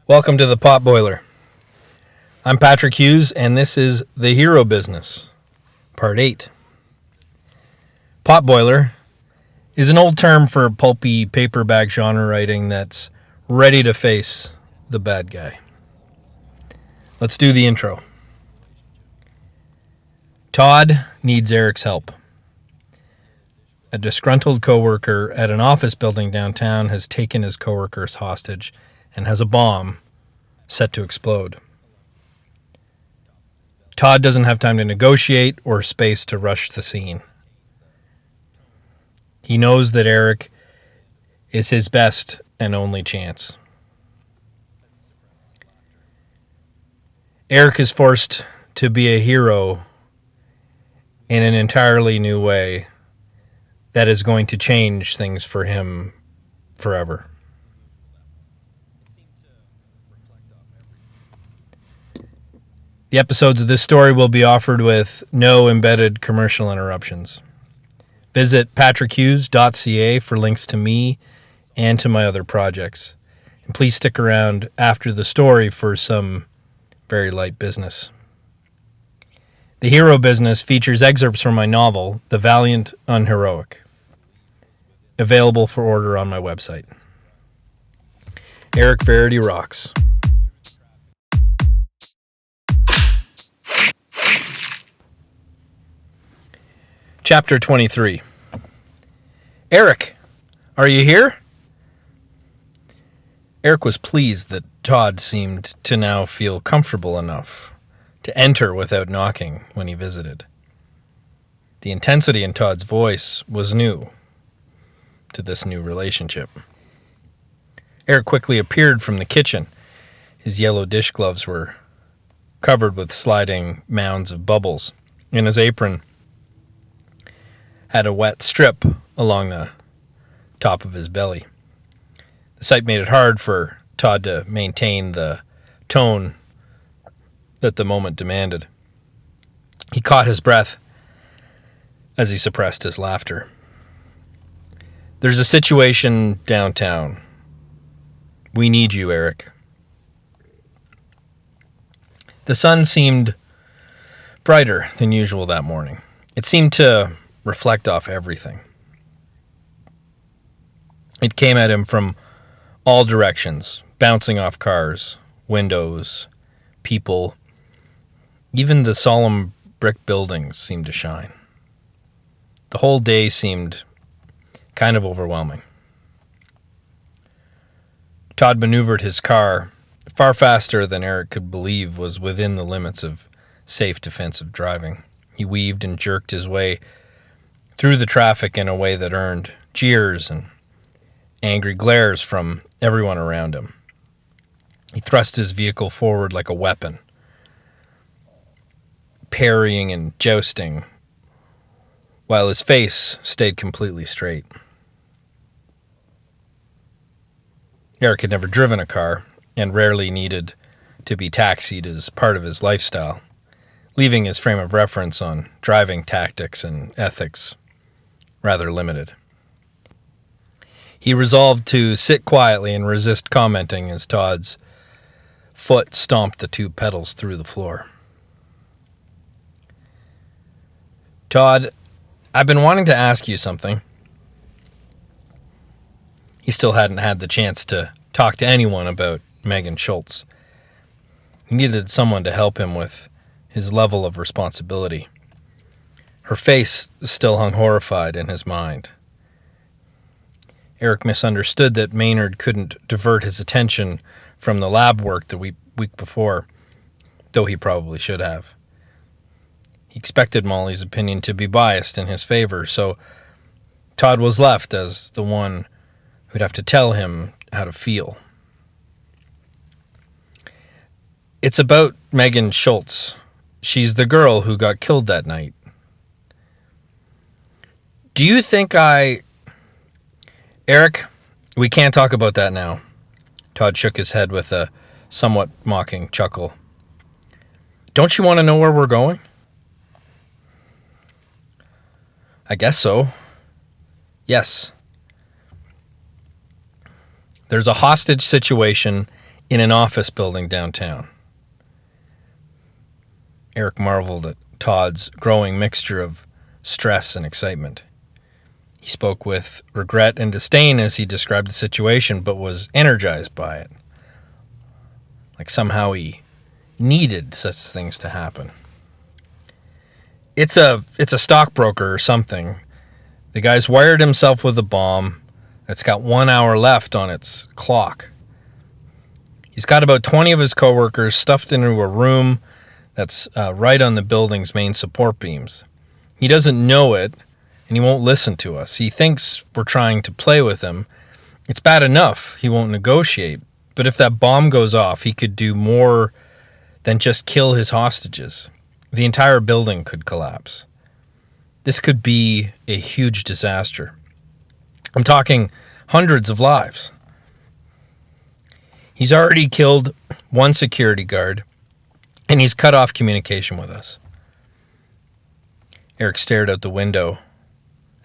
Welcome to the Potboiler. I'm Patrick Hughes, and this is The Hero Business, Part 8. Potboiler is an old term for pulpy paperback genre writing that's ready to face the bad guy. Let's do the intro. Todd needs Eric's help. A disgruntled coworker at an office building downtown has taken his coworkers hostage and has a bomb set to explode. Todd doesn't have time to negotiate or space to rush the scene. He knows that Eric is his best and only chance. Eric is forced to be a hero in an entirely new way that is going to change things for him forever. The episodes of this story will be offered with no embedded commercial interruptions. Visit patrickhughes.ca for links to me and to my other projects. And please stick around after the story for some very light business. The Hero Business features excerpts from my novel, The Valiant Unheroic, available for order on my website. Eric Verrity rocks. Chapter 23. Eric, are you here? Eric was pleased that Todd seemed to now feel comfortable enough to enter without knocking when he visited. The intensity in Todd's voice was new to this new relationship. Eric quickly appeared from the kitchen. His yellow dish gloves were covered with sliding mounds of bubbles, and his apron had a wet strip along the top of his belly. The sight made it hard for Todd to maintain the tone that the moment demanded. He caught his breath as he suppressed his laughter. There's a situation downtown. We need you, Eric. The sun seemed brighter than usual that morning. It seemed to reflect off everything. It came at him from all directions, bouncing off cars, windows, people. Even the solemn brick buildings seemed to shine. The whole day seemed kind of overwhelming. Todd maneuvered his car far faster than Eric could believe was within the limits of safe defensive driving. He weaved and jerked his way through the traffic in a way that earned jeers and angry glares from everyone around him. He thrust his vehicle forward like a weapon, parrying and jousting, while his face stayed completely straight. Eric had never driven a car and rarely needed to be taxied as part of his lifestyle, leaving his frame of reference on driving tactics and ethics rather limited. He resolved to sit quietly and resist commenting as Todd's foot stomped the two pedals through the floor. Todd, I've been wanting to ask you something. He still hadn't had the chance to talk to anyone about Megan Schultz. He needed someone to help him with his level of responsibility. Her face still hung horrified in his mind. Eric misunderstood that Maynard couldn't divert his attention from the lab work the week before, though he probably should have. He expected Molly's opinion to be biased in his favor, so Todd was left as the one who'd have to tell him how to feel. It's about Megan Schultz. She's the girl who got killed that night. Do you think Eric, we can't talk about that now. Todd shook his head with a somewhat mocking chuckle. Don't you want to know where we're going? I guess so. Yes. There's a hostage situation in an office building downtown. Eric marveled at Todd's growing mixture of stress and excitement. He spoke with regret and disdain as he described the situation, but was energized by it. Like somehow he needed such things to happen. It's a stockbroker or something. The guy's wired himself with a bomb that's got 1 hour left on its clock. He's got about 20 of his coworkers stuffed into a room that's right on the building's main support beams. He doesn't know it, and he won't listen to us. He thinks we're trying to play with him. It's bad enough he won't negotiate, but if that bomb goes off, he could do more than just kill his hostages. The entire building could collapse. This could be a huge disaster. I'm talking hundreds of lives. He's already killed one security guard, and he's cut off communication with us. Eric stared out the window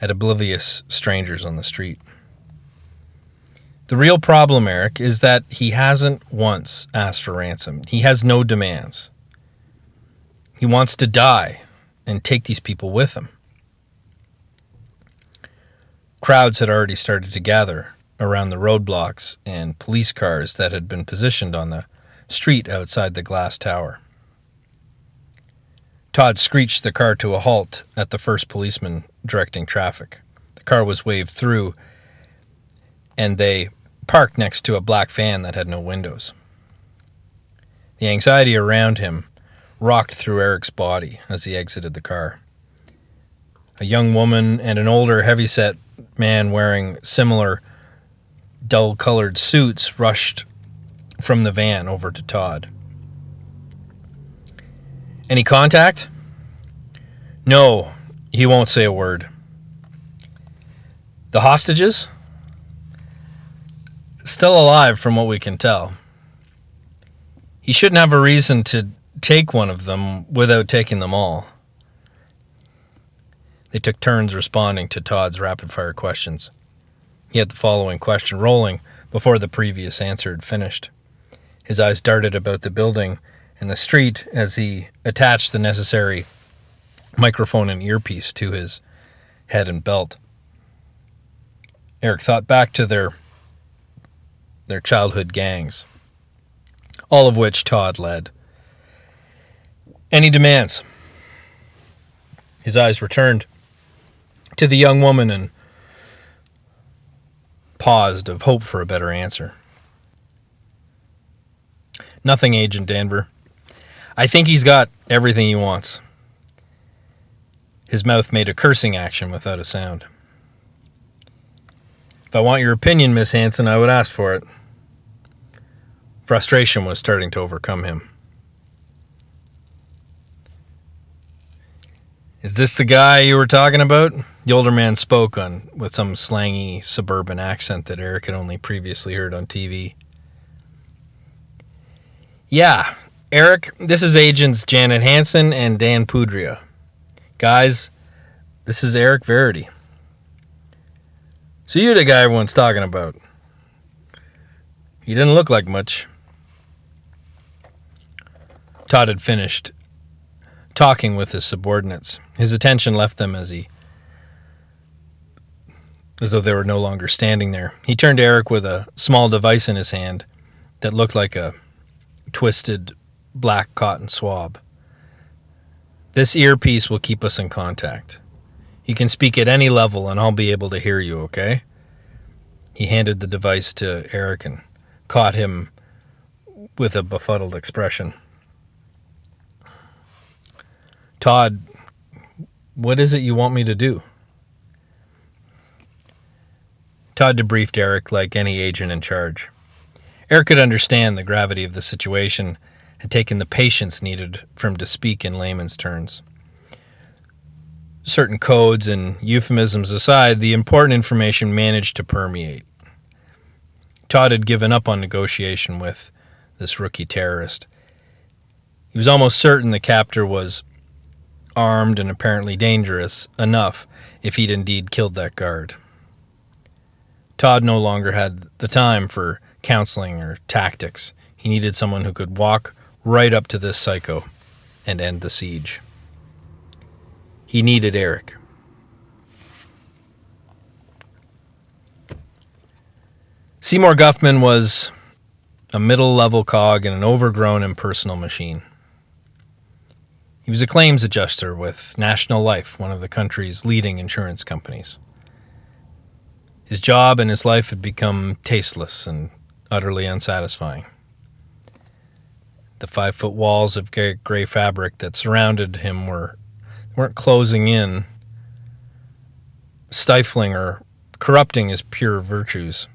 at oblivious strangers on the street. The real problem, Eric, is that he hasn't once asked for ransom. He has no demands. He wants to die and take these people with him. Crowds had already started to gather around the roadblocks and police cars that had been positioned on the street outside the glass tower. Todd screeched the car to a halt at the first policeman directing traffic. The car was waved through, and they parked next to a black van that had no windows. The anxiety around him rocked through Eric's body as he exited the car. A young woman and an older, heavyset man wearing similar dull-colored suits rushed from the van over to Todd. Any contact? No, he won't say a word. The hostages? Still alive from what we can tell. He shouldn't have a reason to take one of them without taking them all. They took turns responding to Todd's rapid-fire questions. He had the following question rolling before the previous answer had finished. His eyes darted about the building and the street as he attached the necessary microphone and earpiece to his head and belt. Eric thought back to their childhood gangs, all of which Todd led. Any demands? His eyes returned to the young woman and paused of hope for a better answer. Nothing, Agent Danver. I think he's got everything he wants. His mouth made a cursing action without a sound. If I want your opinion, Miss Hanson, I would ask for it. Frustration was starting to overcome him. Is this the guy you were talking about? The older man spoke with some slangy suburban accent that Eric had only previously heard on TV. Yeah, Eric, this is Agents Janet Hansen and Dan Pudria. Guys, this is Eric Verrity. So you're the guy everyone's talking about. He didn't look like much. Todd had finished talking with his subordinates. His attention left them as though they were no longer standing there. He turned to Eric with a small device in his hand that looked like a twisted black cotton swab. This earpiece will keep us in contact. You can speak at any level and I'll be able to hear you, okay? He handed the device to Eric and caught him with a befuddled expression. Todd, what is it you want me to do? Todd debriefed Eric like any agent in charge. Eric could understand the gravity of the situation, had taken the patience needed for him to speak in layman's terms. Certain codes and euphemisms aside, the important information managed to permeate. Todd had given up on negotiation with this rookie terrorist. He was almost certain the captor was armed and apparently dangerous enough if he'd indeed killed that guard. Todd no longer had the time for counseling or tactics. He needed someone who could walk right up to this psycho and end the siege. He needed Eric. Seymour Guffman was a middle-level cog in an overgrown impersonal machine. He was a claims adjuster with National Life, one of the country's leading insurance companies. His job and his life had become tasteless and utterly unsatisfying. The 5-foot walls of gray fabric that surrounded him weren't closing in, stifling or corrupting his pure virtues.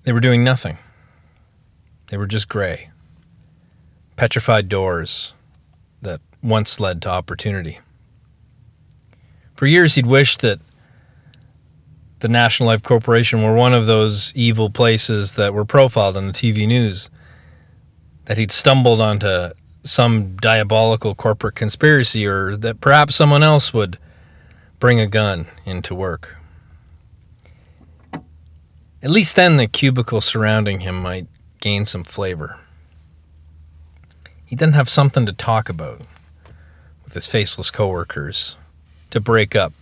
They were doing nothing. They were just gray, petrified doors that once led to opportunity. For years he'd wished that the National Life Corporation were one of those evil places that were profiled on the TV news, that he'd stumbled onto some diabolical corporate conspiracy, or that perhaps someone else would bring a gun into work. At least then the cubicle surrounding him might gain some flavor. He'd then have something to talk about with his faceless coworkers to break up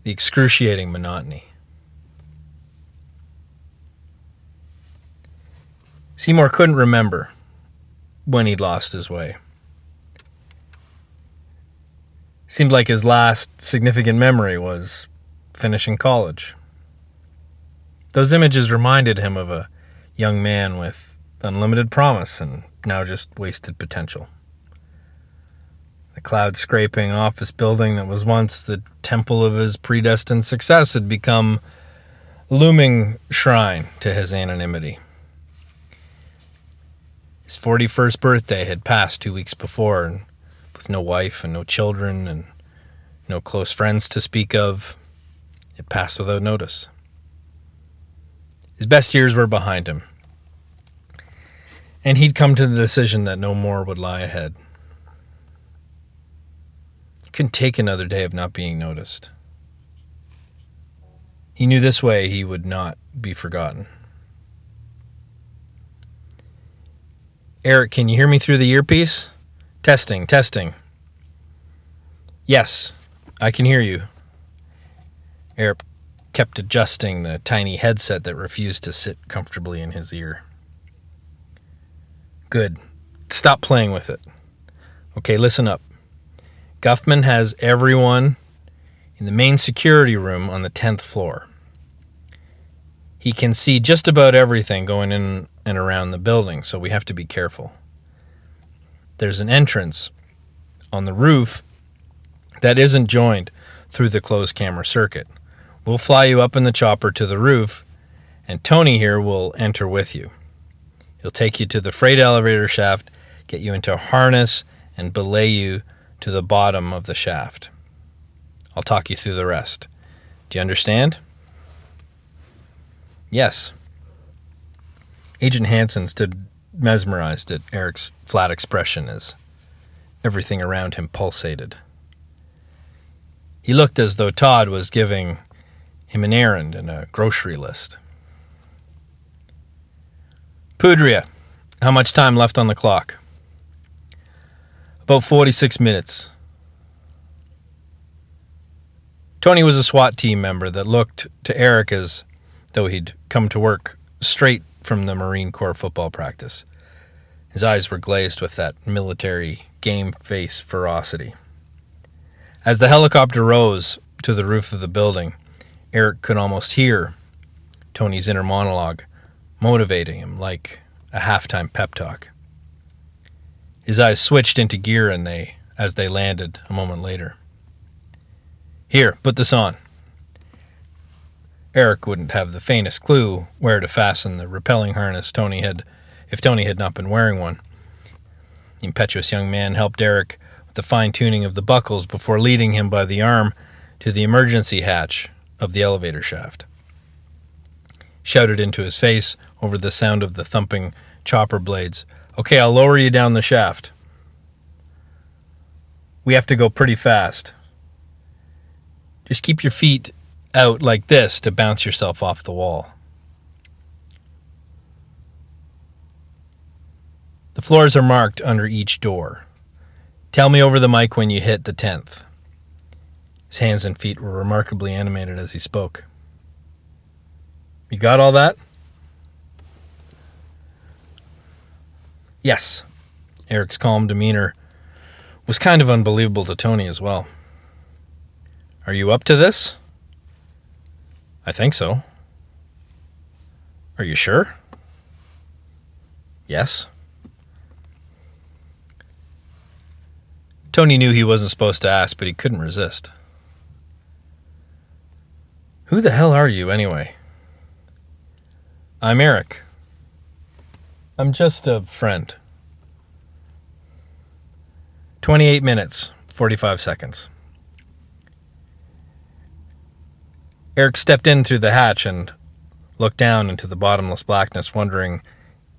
the excruciating monotony. Seymour couldn't remember when he'd lost his way. Seemed like his last significant memory was finishing college. Those images reminded him of a young man with unlimited promise and now just wasted potential. The cloud-scraping office building that was once the temple of his predestined success had become a looming shrine to his anonymity. His 41st birthday had passed 2 weeks before, and with no wife and no children and no close friends to speak of, it passed without notice. His best years were behind him, and he'd come to the decision that no more would lie ahead. He couldn't take another day of not being noticed. He knew this way he would not be forgotten. Eric, can you hear me through the earpiece? Testing. Yes, I can hear you. Eric kept adjusting the tiny headset that refused to sit comfortably in his ear. Good. Stop playing with it. Okay, listen up. Guffman has everyone in the main security room on the 10th floor. He can see just about everything going in and around the building, so we have to be careful. There's an entrance on the roof that isn't joined through the closed camera circuit. We'll fly you up in the chopper to the roof, and Tony here will enter with you. He'll take you to the freight elevator shaft, get you into a harness, and belay you to the bottom of the shaft. I'll talk you through the rest. Do you understand? Yes. Agent Hansen stood mesmerized at Eric's flat expression as everything around him pulsated. He looked as though Todd was giving him an errand and a grocery list. Pudria, how much time left on the clock? About 46 minutes. Tony was a SWAT team member that looked to Eric as though he'd come to work straight from the Marine Corps football practice. His eyes were glazed with that military game face ferocity. As the helicopter rose to the roof of the building, Eric could almost hear Tony's inner monologue, motivating him like a halftime pep talk. His eyes switched into gear as they landed a moment later. Here, put this on. Eric wouldn't have the faintest clue where to fasten the repelling harness if Tony had not been wearing one. The impetuous young man helped Eric with the fine-tuning of the buckles before leading him by the arm to the emergency hatch of the elevator shaft. Shouted into his face over the sound of the thumping chopper blades, "Okay, I'll lower you down the shaft. We have to go pretty fast. Just keep your feet out like this to bounce yourself off the wall." floors are marked under each door. Tell me over the mic when you hit the 10th. His hands and feet were remarkably animated as he spoke. You got all that? Yes. Eric's calm demeanor was kind of unbelievable to Tony as well. Are you up to this? I think so. Are you sure? Yes. Tony knew he wasn't supposed to ask, but he couldn't resist. Who the hell are you, anyway? I'm Eric. I'm just a friend. 28 minutes, 45 seconds. Eric stepped in through the hatch and looked down into the bottomless blackness, wondering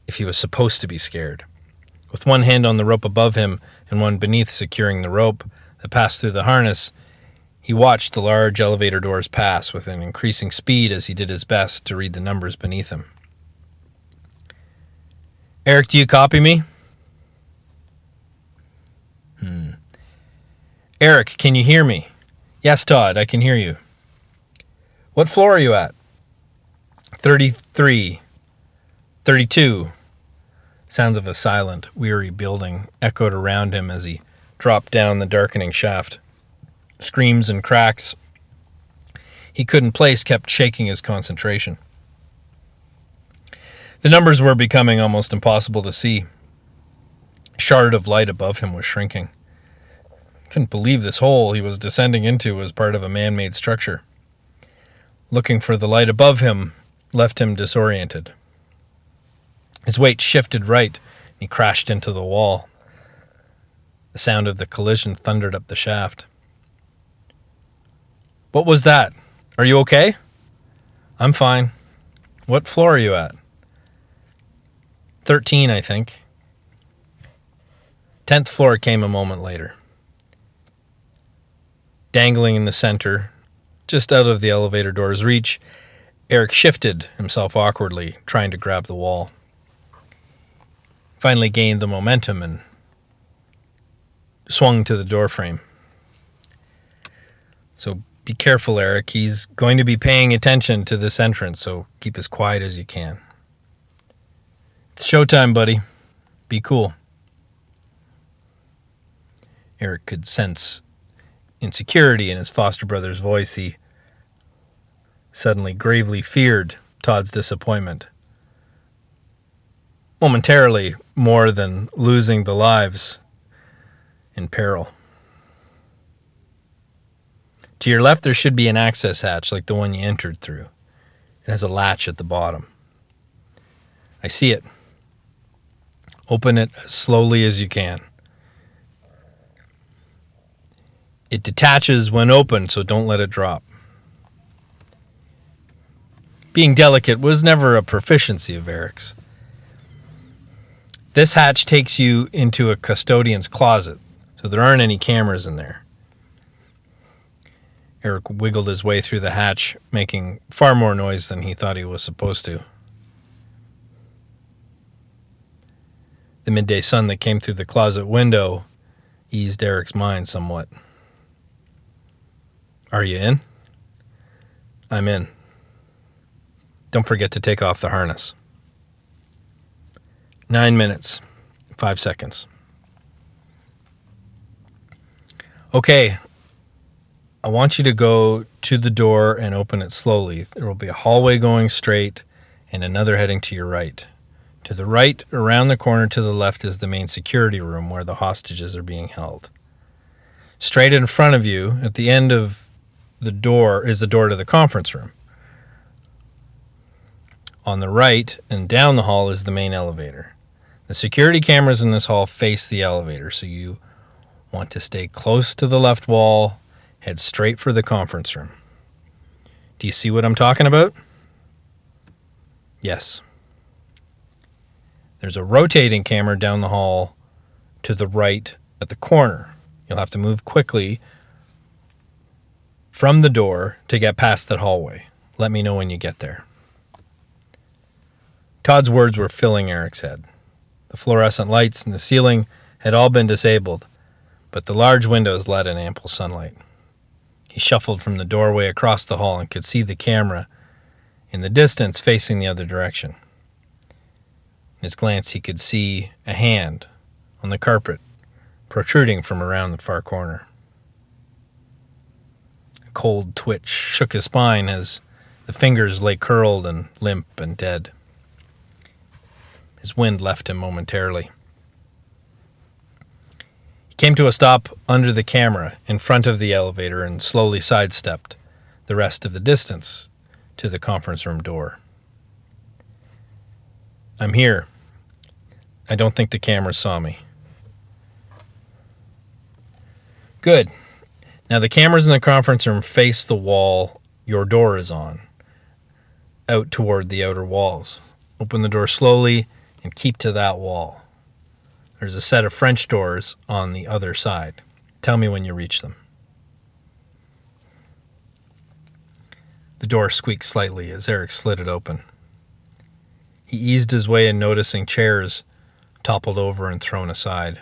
if he was supposed to be scared. With one hand on the rope above him and one beneath securing the rope that passed through the harness, he watched the large elevator doors pass with an increasing speed as he did his best to read the numbers beneath him. Eric, do you copy me? Eric, can you hear me? Yes, Todd, I can hear you. What floor are you at? 33. 32. Sounds of a silent, weary building echoed around him as he dropped down the darkening shaft. Screams and cracks he couldn't place kept shaking his concentration. The numbers were becoming almost impossible to see. A shard of light above him was shrinking. Couldn't believe this hole he was descending into was part of a man-made structure. Looking for the light above him left him disoriented. His weight shifted right, and he crashed into the wall. The sound of the collision thundered up the shaft. What was that? Are you okay? I'm fine. What floor are you at? 13, I think. 10th floor came a moment later. Dangling in the center, just out of the elevator door's reach, Eric shifted himself awkwardly, trying to grab the wall. Finally gained the momentum and swung to the doorframe. So be careful, Eric. He's going to be paying attention to this entrance, so keep as quiet as you can. It's showtime, buddy. Be cool. Eric could sense insecurity in his foster brother's voice. He suddenly gravely feared Todd's disappointment. Momentarily, more than losing the lives in peril. To your left, there should be an access hatch like the one you entered through. It has a latch at the bottom. I see it. Open it as slowly as you can. It detaches when open, so don't let it drop. Being delicate was never a proficiency of Eric's. This hatch takes you into a custodian's closet, so there aren't any cameras in there. Eric wiggled his way through the hatch, making far more noise than he thought he was supposed to. The midday sun that came through the closet window eased Eric's mind somewhat. Are you in? I'm in. Don't forget to take off the harness. 9 minutes, 5 seconds. Okay, I want you to go to the door and open it slowly. There will be a hallway going straight and another heading to your right. To the right, around the corner to the left, is the main security room where the hostages are being held. Straight in front of you, at the end of the door, is the door to the conference room. On the right and down the hall is the main elevator. The security cameras in this hall face the elevator, so you want to stay close to the left wall, head straight for the conference room. Do you see what I'm talking about? Yes. There's a rotating camera down the hall to the right at the corner. You'll have to move quickly from the door to get past that hallway. Let me know when you get there. Todd's words were filling Eric's head. The The fluorescent lights in the ceiling had all been disabled, but the large windows let in ample sunlight. He shuffled from the doorway across the hall and could see the camera in the distance facing the other direction. In his glance, he could see a hand on the carpet protruding from around the far corner. A cold twitch shook his spine as the fingers lay curled and limp and dead. His wind left him momentarily. He came to a stop under the camera in front of the elevator and slowly sidestepped the rest of the distance to the conference room door. "I'm here. I don't think the camera saw me." "Good. Now the cameras in the conference room face the wall your door is on, out toward the outer walls. Open the door slowly and keep to that wall. There's a set of French doors on the other side. Tell me when you reach them." The door squeaked slightly as Eric slid it open. He eased his way in, noticing chairs toppled over and thrown aside.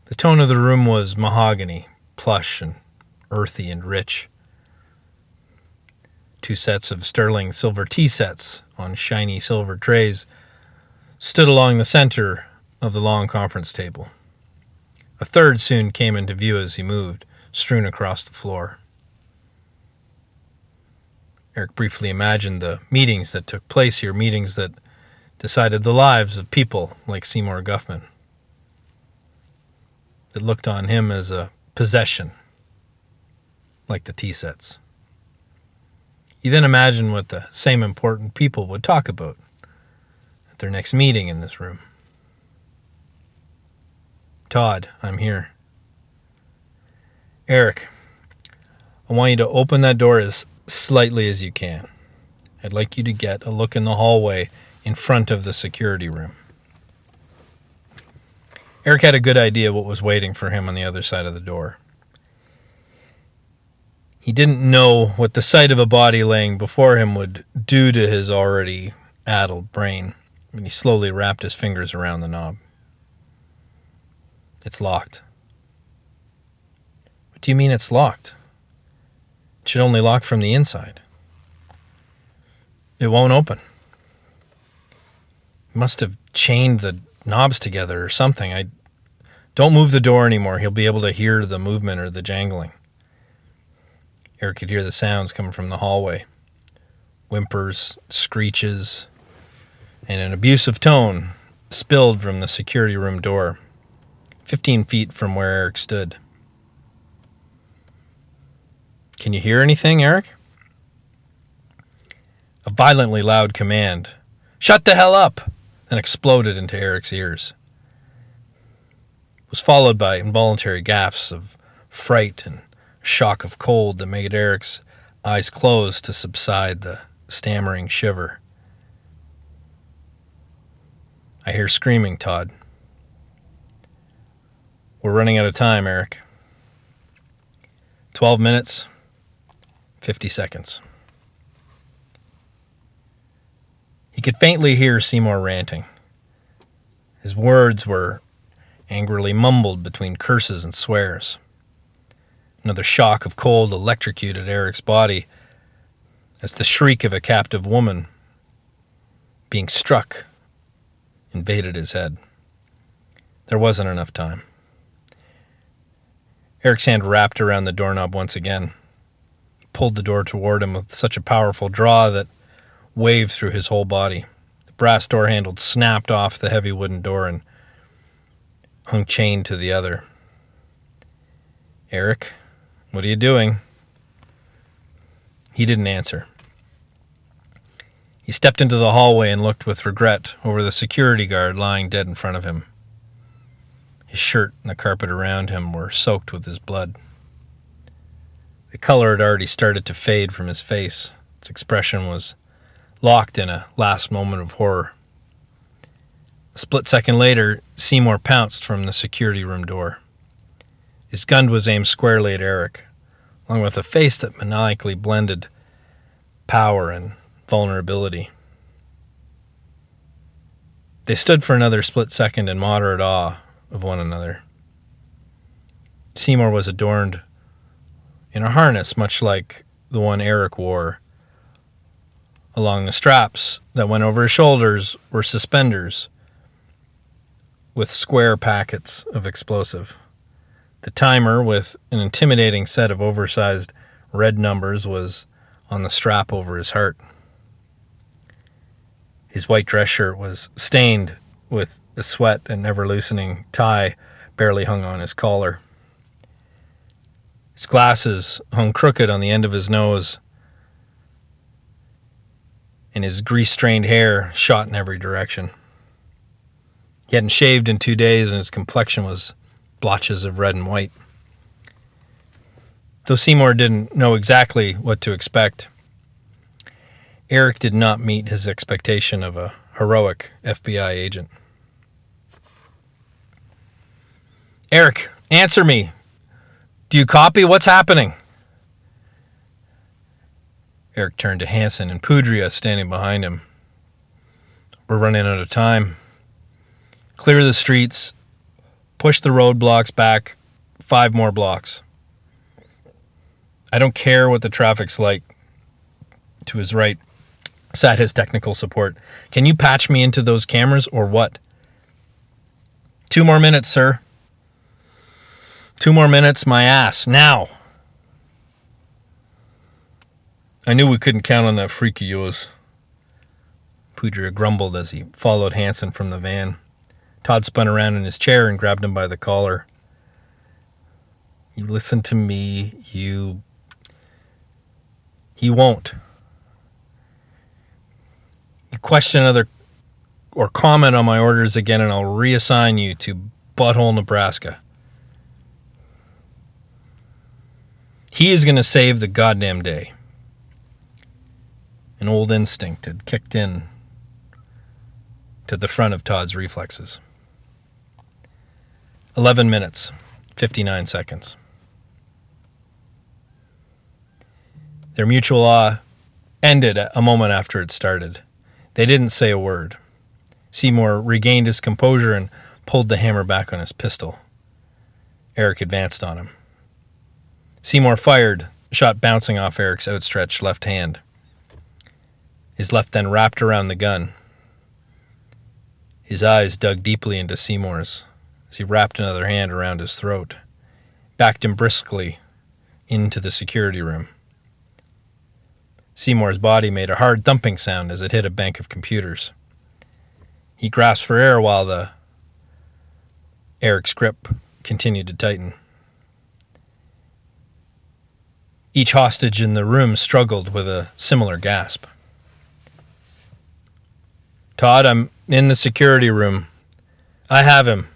The tone of the room was mahogany, plush and earthy and rich. 2 sets of sterling silver tea sets on shiny silver trays stood along the center of the long conference table. A third soon came into view as he moved, strewn across the floor. Eric briefly imagined the meetings that took place here, meetings that decided the lives of people like Seymour Guffman, that looked on him as a possession, like the tea sets. He then imagined what the same important people would talk about at their next meeting in this room. "Todd, I'm here." "Eric, I want you to open that door as slightly as you can. I'd like you to get a look in the hallway in front of the security room." Eric had a good idea what was waiting for him on the other side of the door. He didn't know what the sight of a body laying before him would do to his already addled brain, and he slowly wrapped his fingers around the knob. "It's locked." "What do you mean it's locked? It should only lock from the inside." "It won't open. You must have chained the knobs together or something. Don't move the door anymore. He'll be able to hear the movement or the jangling." Eric could hear the sounds coming from the hallway. Whimpers, screeches, and an abusive tone spilled from the security room door, 15 feet from where Eric stood. "Can you hear anything, Eric?" A violently loud command, "Shut the hell up!" then exploded into Eric's ears. It was followed by involuntary gasps of fright and shock of cold that made Eric's eyes close to subside the stammering shiver. "I hear screaming, Todd." "We're running out of time, Eric." 12 minutes, 50 seconds. He could faintly hear Seymour ranting. His words were angrily mumbled between curses and swears. Another shock of cold electrocuted Eric's body as the shriek of a captive woman being struck invaded his head. There wasn't enough time. Eric's hand wrapped around the doorknob once again. He pulled the door toward him with such a powerful draw that waved through his whole body. The brass door handle snapped off the heavy wooden door and hung chained to the other. "Eric, what are you doing?" He didn't answer. He stepped into the hallway and looked with regret over the security guard lying dead in front of him. His shirt and the carpet around him were soaked with his blood. The color had already started to fade from his face. Its expression was locked in a last moment of horror. A split second later, Seymour pounced from the security room door. His gun was aimed squarely at Eric, along with a face that maniacally blended power and vulnerability. They stood for another split second in moderate awe of one another. Seymour was adorned in a harness much like the one Eric wore. Along the straps that went over his shoulders were suspenders with square packets of explosive. The timer, with an intimidating set of oversized red numbers, was on the strap over his heart. His white dress shirt was stained with the sweat and ever-loosening tie barely hung on his collar. His glasses hung crooked on the end of his nose, and his grease-stained hair shot in every direction. He hadn't shaved in 2 days, and his complexion was blotches of red and white. Though Seymour didn't know exactly what to expect, Eric did not meet his expectation of a heroic FBI agent. "Eric, answer me. Do you copy? What's happening?" Eric turned to Hansen and Pudria standing behind him. "We're running out of time. Clear the streets. Push the roadblocks back 5 more blocks. I don't care what the traffic's like." To his right sat his technical support. "Can you patch me into those cameras or what?" 2 more minutes, sir." 2 more minutes, my ass, now." "I knew we couldn't count on that freak of yours," Pudria grumbled as he followed Hansen from the van. Todd spun around in his chair and grabbed him by the collar. "You listen to me, you..." "He won't. You question other or comment on my orders again and I'll reassign you to Butthole, Nebraska. He is going to save the goddamn day." An old instinct had kicked in to the front of Todd's reflexes. 11 minutes, 59 seconds. Their mutual awe ended a moment after it started. They didn't say a word. Seymour regained his composure and pulled the hammer back on his pistol. Eric advanced on him. Seymour fired, shot bouncing off Eric's outstretched left hand. His left then wrapped around the gun. His eyes dug deeply into Seymour's as he wrapped another hand around his throat, backed him briskly into the security room. Seymour's body made a hard thumping sound as it hit a bank of computers. He grasped for air while Eric's grip continued to tighten. Each hostage in the room struggled with a similar gasp. "Todd, I'm in the security room. I have him.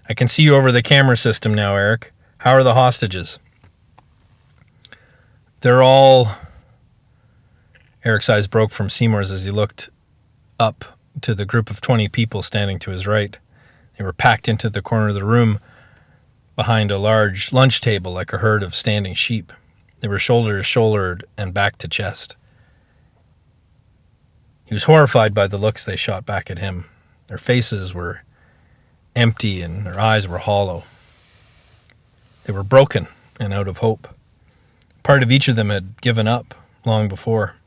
I can see you over the camera system now, Eric. How are the hostages?" "They're all..." Eric's eyes broke from Seymour's as he looked up to the group of 20 people standing to his right. They were packed into the corner of the room behind a large lunch table like a herd of standing sheep. They were shoulder to shoulder and back to chest. He was horrified by the looks they shot back at him. Their faces were empty and their eyes were hollow. They were broken and out of hope. Part of each of them had given up long before.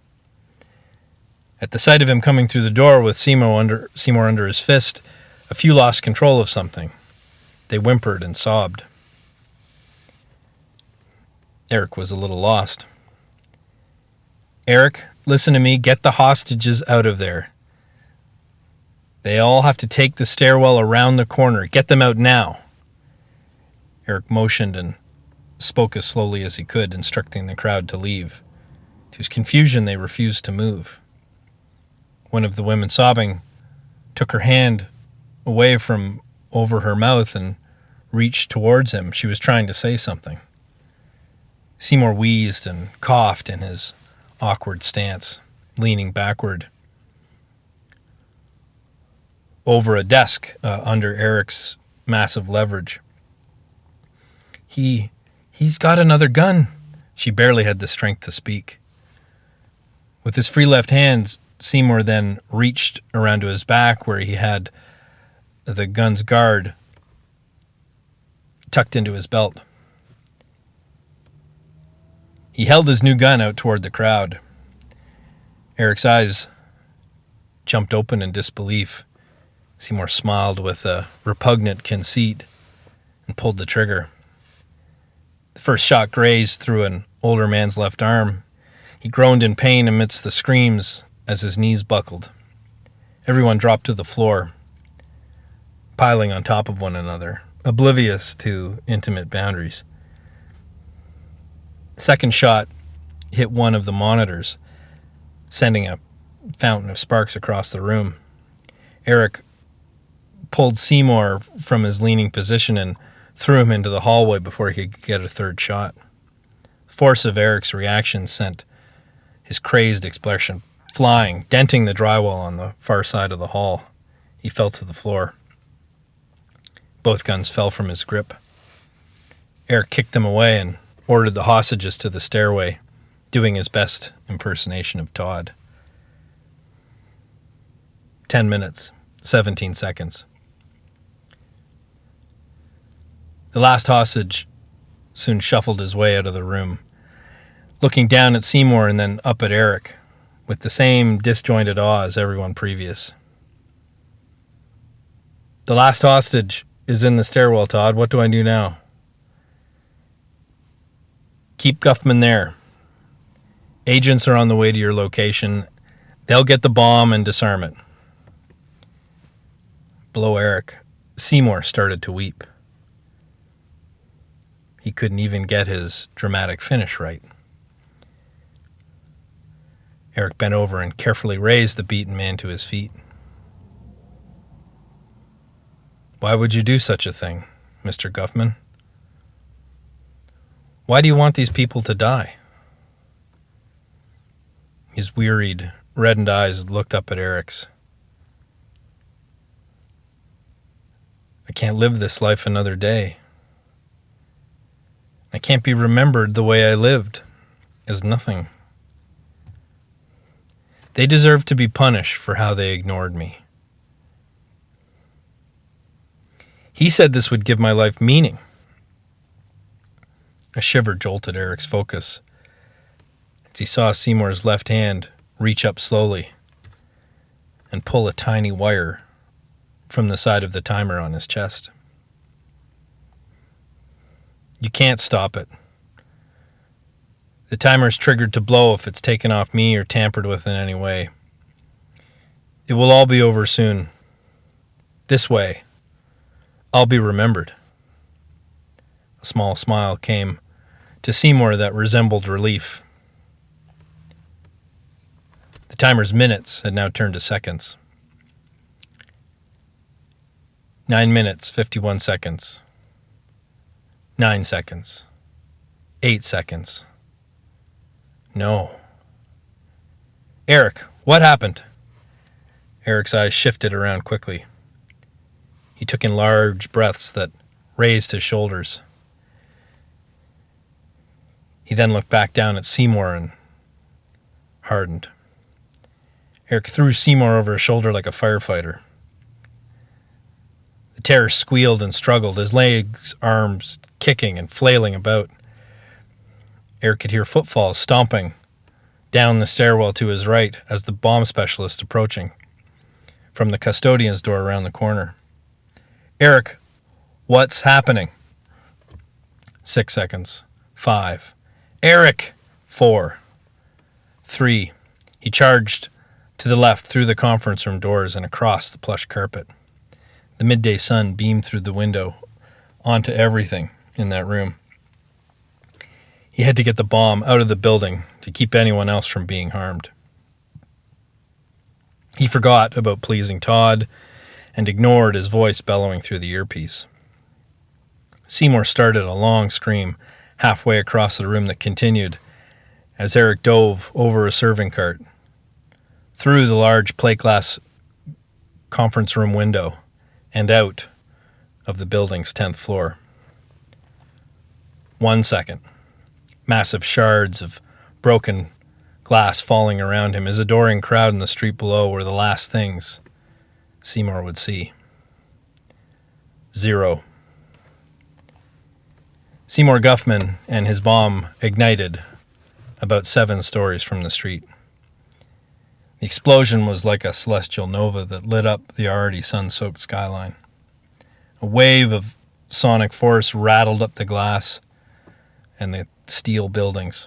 At the sight of him coming through the door with Seymour under his fist, a few lost control of something. They whimpered and sobbed. Eric was a little lost. "Eric, listen to me. Get the hostages out of there. They all have to take the stairwell around the corner. Get them out now." Eric motioned and spoke as slowly as he could, instructing the crowd to leave. To his confusion, they refused to move. One of the women, sobbing, took her hand away from over her mouth and reached towards him. She was trying to say something. Seymour wheezed and coughed in his awkward stance, leaning backward over a desk under Eric's massive leverage. He's got another gun." She barely had the strength to speak. With his free left hand, Seymour then reached around to his back where he had the gun's guard tucked into his belt. He held his new gun out toward the crowd. Eric's eyes jumped open in disbelief. Seymour smiled with a repugnant conceit and pulled the trigger. The first shot grazed through an older man's left arm. He groaned in pain amidst the screams as his knees buckled. Everyone dropped to the floor, piling on top of one another, oblivious to intimate boundaries. The second shot hit one of the monitors, sending a fountain of sparks across the room. Eric pulled Seymour from his leaning position and threw him into the hallway before he could get a third shot. The force of Eric's reaction sent his crazed expression flying, denting the drywall on the far side of the hall. He fell to the floor. Both guns fell from his grip. Eric kicked them away and ordered the hostages to the stairway, doing his best impersonation of Todd. 10 minutes, 17 seconds. The last hostage soon shuffled his way out of the room, looking down at Seymour and then up at Eric, with the same disjointed awe as everyone previous. The last hostage is in the stairwell, Todd. What do I do now? Keep Guffman there. Agents are on the way to your location. They'll get the bomb and disarm it. Below Eric, Seymour started to weep. He couldn't even get his dramatic finish right. Eric bent over and carefully raised the beaten man to his feet. Why would you do such a thing, Mr. Guffman? Why do you want these people to die? His wearied, reddened eyes looked up at Eric's. I can't live this life another day. I can't be remembered the way I lived, as nothing. They deserve to be punished for how they ignored me. He said this would give my life meaning. A shiver jolted Eric's focus as he saw Seymour's left hand reach up slowly and pull a tiny wire from the side of the timer on his chest. You can't stop it. The timer's triggered to blow if it's taken off me or tampered with in any way. It will all be over soon. This way, I'll be remembered. A small smile came to Seymour that resembled relief. The timer's minutes had now turned to seconds. 9 minutes, 51 seconds. 9 seconds. 8 seconds. No. Eric, what happened? Eric's eyes shifted around quickly. He took in large breaths that raised his shoulders. He then looked back down at Seymour and hardened. Eric threw Seymour over his shoulder like a firefighter. The terror squealed and struggled, his legs, arms kicking and flailing about. Eric could hear footfalls stomping down the stairwell to his right as the bomb specialist approaching from the custodian's door around the corner. Eric, what's happening? 6 seconds. 5. Eric! 4. 3. He charged to the left through the conference room doors and across the plush carpet. The midday sun beamed through the window onto everything in that room. He had to get the bomb out of the building to keep anyone else from being harmed. He forgot about pleasing Todd and ignored his voice bellowing through the earpiece. Seymour started a long scream halfway across the room that continued as Eric dove over a serving cart, through the large plate glass conference room window, and out of the building's 10th floor. 1 second. Massive shards of broken glass falling around him. His adoring crowd in the street below were the last things Seymour would see. 0. Seymour Guffman and his bomb ignited about 7 stories from the street. The explosion was like a celestial nova that lit up the already sun-soaked skyline. A wave of sonic force rattled up the glass and the steel buildings,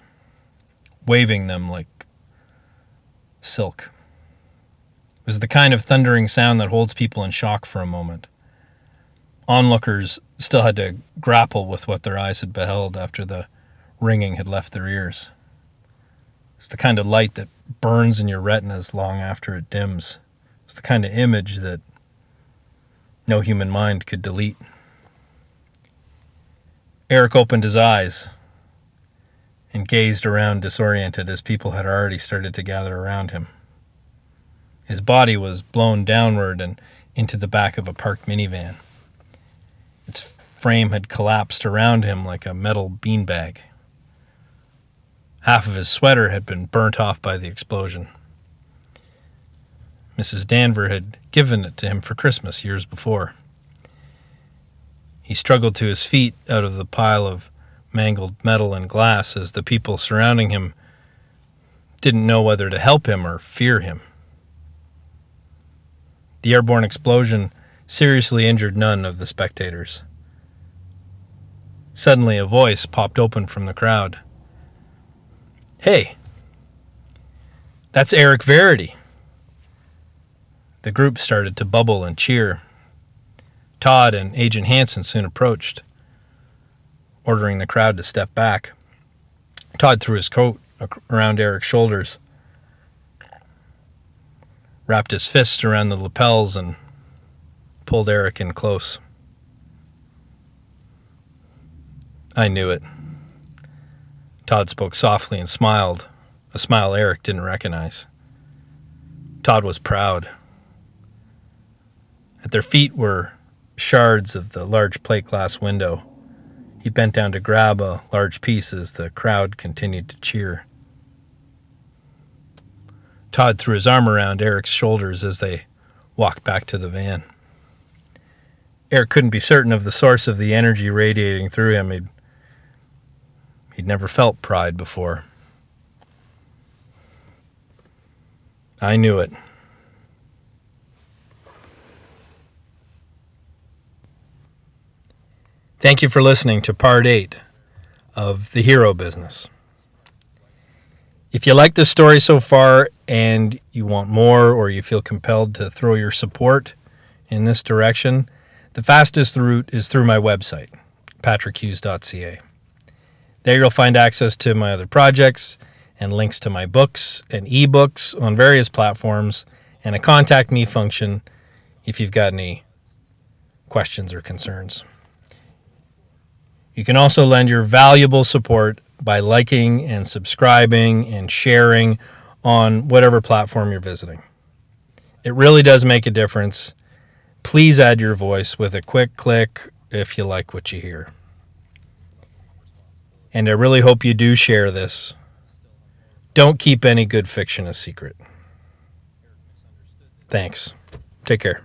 waving them like silk. It was the kind of thundering sound that holds people in shock for a moment. Onlookers still had to grapple with what their eyes had beheld after the ringing had left their ears. It's the kind of light that burns in your retinas long after it dims. It's the kind of image that no human mind could delete. Eric opened his eyes and gazed around disoriented as people had already started to gather around him. His body was blown downward and into the back of a parked minivan. Its frame had collapsed around him like a metal beanbag. Half of his sweater had been burnt off by the explosion. Mrs. Danver had given it to him for Christmas years before. He struggled to his feet out of the pile of mangled metal and glass as the people surrounding him didn't know whether to help him or fear him. The airborne explosion seriously injured none of the spectators. Suddenly, a voice popped open from the crowd. "Hey, that's Eric Verrity." The group started to bubble and cheer. Todd and Agent Hansen soon approached, ordering the crowd to step back. Todd threw his coat around Eric's shoulders, wrapped his fists around the lapels, and pulled Eric in close. "I knew it." Todd spoke softly and smiled, a smile Eric didn't recognize. Todd was proud. At their feet were shards of the large plate glass window. He bent down to grab a large piece as the crowd continued to cheer. Todd threw his arm around Eric's shoulders as they walked back to the van. Eric couldn't be certain of the source of the energy radiating through him. He'd never felt pride before. I knew it. Thank you for listening to Part 8 of The Hero Business. If you like this story so far and you want more, or you feel compelled to throw your support in this direction, the fastest route is through my website, patrickhughes.ca. There you'll find access to my other projects and links to my books and ebooks on various platforms, and a contact me function if you've got any questions or concerns. You can also lend your valuable support by liking and subscribing and sharing on whatever platform you're visiting. It really does make a difference. Please add your voice with a quick click if you like what you hear. And I really hope you do share this. Don't keep any good fiction a secret. Thanks. Take care.